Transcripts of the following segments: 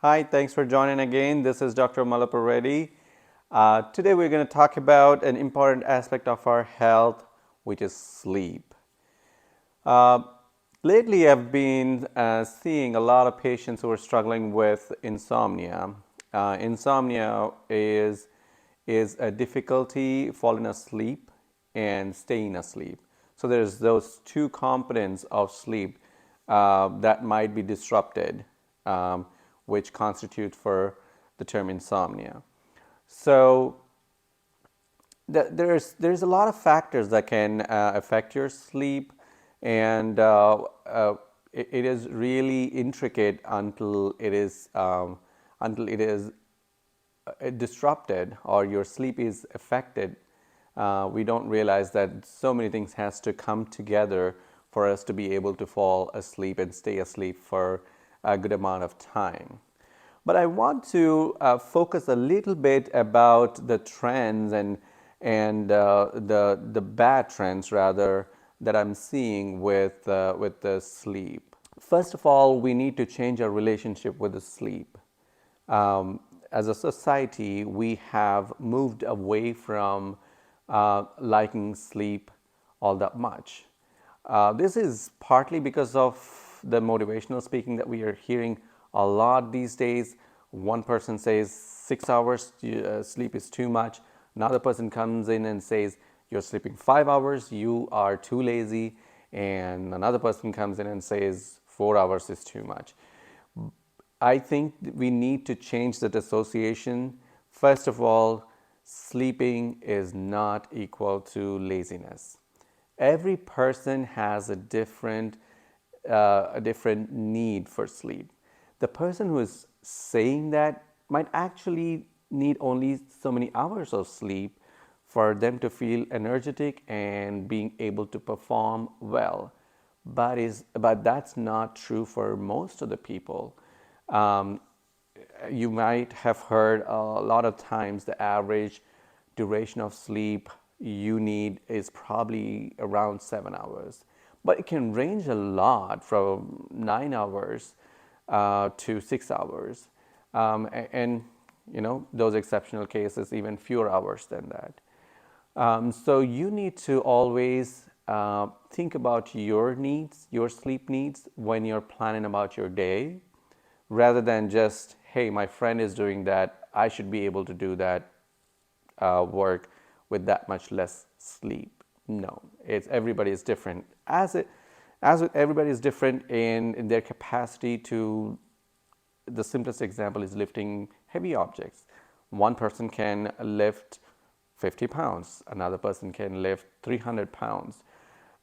Hi, thanks for joining again. This is Dr. Malapuredi. Today we're going to talk about an important aspect of our health, which is sleep. Uh, Lately, I've been seeing a lot of patients who are struggling with insomnia. Insomnia is a difficulty falling asleep and staying asleep. So there's those two components of sleep that might be disrupted, which constitute for the term insomnia. So there's a lot of factors that can affect your sleep, and it is really intricate until it is disrupted or your sleep is affected. We don't realize that so many things has to come together for us to be able to fall asleep and stay asleep for a good amount of time. But I want to focus a little bit about the trends and the bad trends rather that I'm seeing with the sleep. First of all, we need to change our relationship with the sleep. As a society, we have moved away from liking sleep all that much. This is partly because of the motivational speaking that we are hearing a lot these days. One person says 6 hours sleep is too much. Another person comes in and says you're sleeping 5 hours, you are too lazy. And another person comes in and says 4 hours is too much. I think we need to change that association. First of all, sleeping is not equal to laziness. Every person has a different need for sleep. The person who is saying that might actually need only so many hours of sleep for them to feel energetic and being able to perform well. But that's not true for most of the people. Um, you might have heard a lot of times the average duration of sleep you need is probably around 7 hours, but it can range a lot from 9 hours to 6 hours, and those exceptional cases even fewer hours than that. So you need to always think about your needs, your sleep needs, when you're planning about your day, rather than just, hey, my friend is doing that, I should be able to do that work with that much less sleep. No, it's everybody is different. As with everybody is different in their capacity to. The simplest example is lifting heavy objects. One person can lift 50 pounds, another person can lift 300 pounds.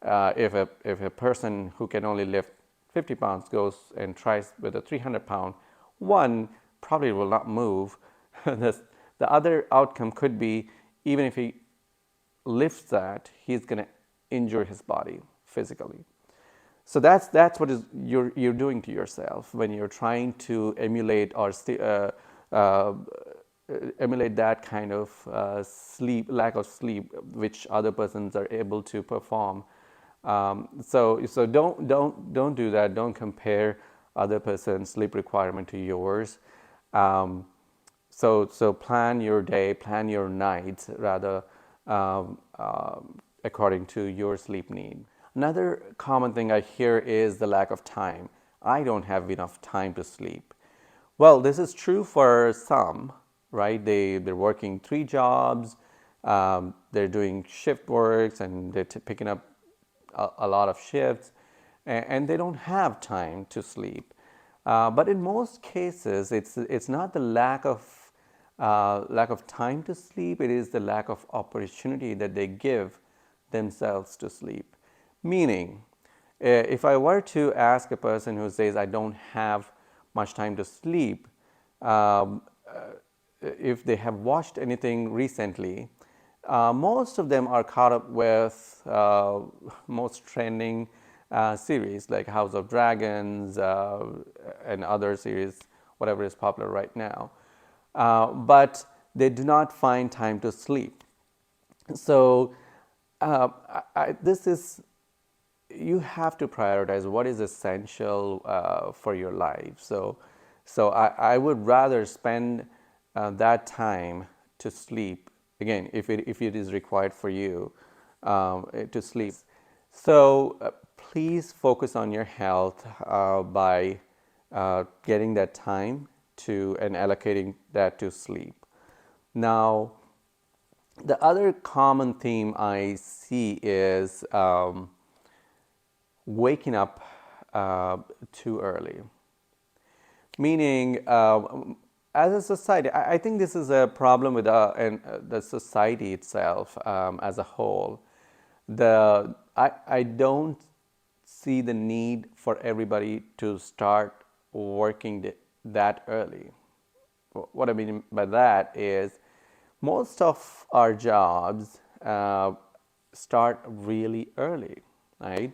If a person who can only lift 50 pounds goes and tries with a 300-pound, one probably will not move. The other outcome could be, even if he lifts that, he's going to injure his body physically. So that's what is you're doing to yourself when you're trying to emulate or uh, emulate that kind of sleep, lack of sleep, which other persons are able to perform. So don't do that. Don't compare other person's sleep requirement to yours. Um, so plan your day, plan your nights rather, according to your sleep need. Another common thing I hear is the lack of time. I don't have enough time to sleep. Well, this is true for some, right? They're working three jobs, they're doing shift works, and they're picking up a lot of shifts, and they don't have time to sleep. But in most cases, it's not the lack of time to sleep. It is the lack of opportunity that they give themselves to sleep. Meaning, if I were to ask a person who says, I don't have much time to sleep, um, if they have watched anything recently, most of them are caught up with most trending series like House of Dragons and other series, whatever is popular right now. But they do not find time to sleep. So this is, you have to prioritize what is essential for your life. So So I would rather spend that time to sleep, again, if it is required for you to sleep. So please focus on your health by getting that time to and allocating that to sleep. Now, the other common theme I see is waking up too early. Meaning, as a society, I think this is a problem with the society itself as a whole. I don't see the need for everybody to start working that early. What I mean by that is most of our jobs start really early, right?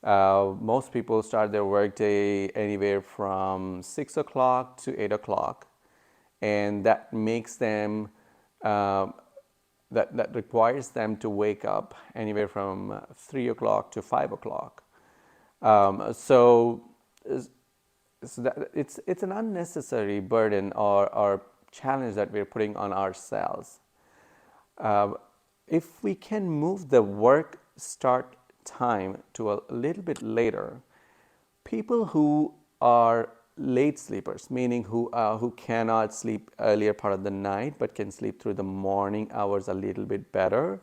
Most people start their workday anywhere from 6 o'clock to 8 o'clock, and that makes them that requires them to wake up anywhere from 3 o'clock to 5 o'clock. So it's an unnecessary burden or challenge that we're putting on ourselves. Uh, if we can move the work start time to a little bit later, people who are late sleepers, meaning who cannot sleep earlier part of the night but can sleep through the morning hours a little bit better,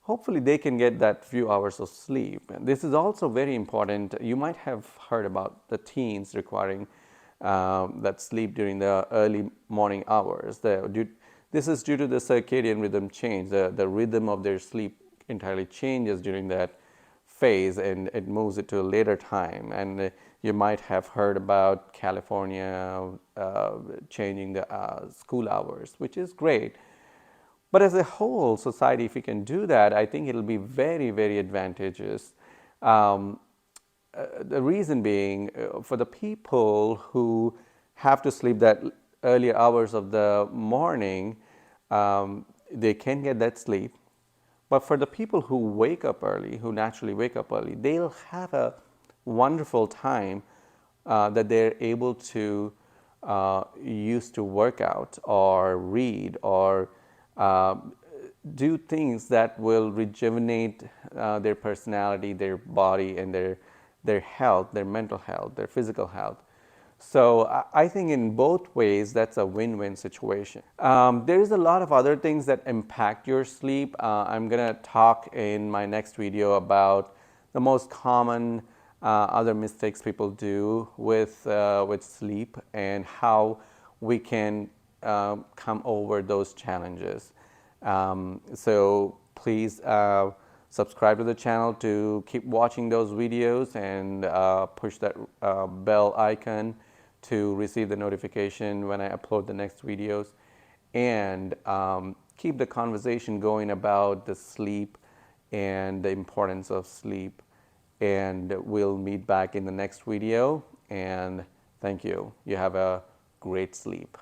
hopefully they can get that few hours of sleep. And this is also very important. You might have heard about the teens requiring that sleep during the early morning hours. This is due to the circadian rhythm change. The rhythm of their sleep entirely changes during that phase, and it moves it to a later time. And you might have heard about California changing the school hours, which is great. But as a whole society, if we can do that, I think it'll be very, very advantageous. Um, the reason being, for the people who have to sleep that earlier hours of the morning, they can get that sleep. But for the people who wake up early, who naturally wake up early, they'll have a wonderful time that they're able to use to work out or read or uh, do things that will rejuvenate their personality, their body, and their health, their mental health, their physical health. So I think in both ways, that's a win-win situation. There is a lot of other things that impact your sleep. I'm going to talk in my next video about the most common other mistakes people do with sleep and how we can come over those challenges. So please subscribe to the channel to keep watching those videos, and push that bell icon to receive the notification when I upload the next videos, and keep the conversation going about the sleep and the importance of sleep. And we'll meet back in the next video, and thank you. You have a great sleep.